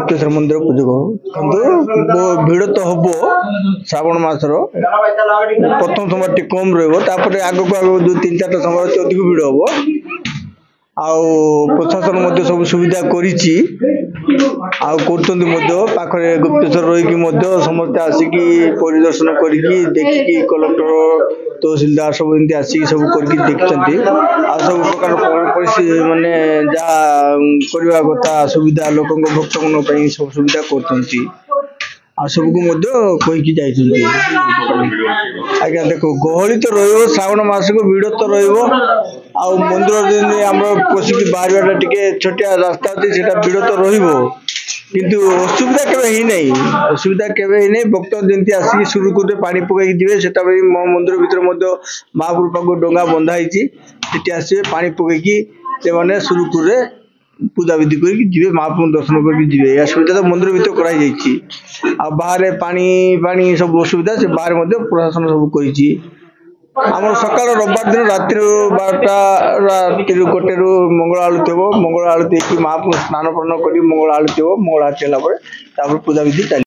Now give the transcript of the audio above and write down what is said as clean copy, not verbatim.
गुप्तेश्वर मंदिर पूजक किंतु भिड़ तो हम श्रावण मासर प्रथम समय टे कम रही आग को आग जो 3-4 समय अधिक भिड़ हम आउ प्रशासन सब सुविधा पाखे गुप्तेश्वर रही समस्त आसिक परिदर्शन करके देखिकी कलेक्टर तहसीलदार सब एमती आसिक सब करके देखते आ सब प्रकार माने जहाँ करने कथा सुविधा लोक भक्त मन सब सुविधा कर सबको कहीकि आज्ञा देखो गहली तो रही श्रावण मास को भिड़ तो रही मंदिर आम पशिक बाहर टे छोटिया रास्ता अच्छे से भिड़ तो किंतु असुविधा केवे असुविधा केवे भक्त जमी आसिक सुरुखुरे पानी पकई जी से मंदिर भितर महाप्रभु पाक डंगा बंधाई आसवे पानी पकईकी से सुरुखुरे पूजा विधि कर महाप्रभु दर्शन करके यह सुविधा तो मंदिर भर कर बाहर पानी पानी सब असुविधा से बाहर प्रशासन सब कर आम सका रविवार दिन राति 12टा राति 1 मंगल आलती हम मंगल आलती महाप्रभु स्नान पान कर मंगल आलती हम मंगल आरती पूजा विधि चल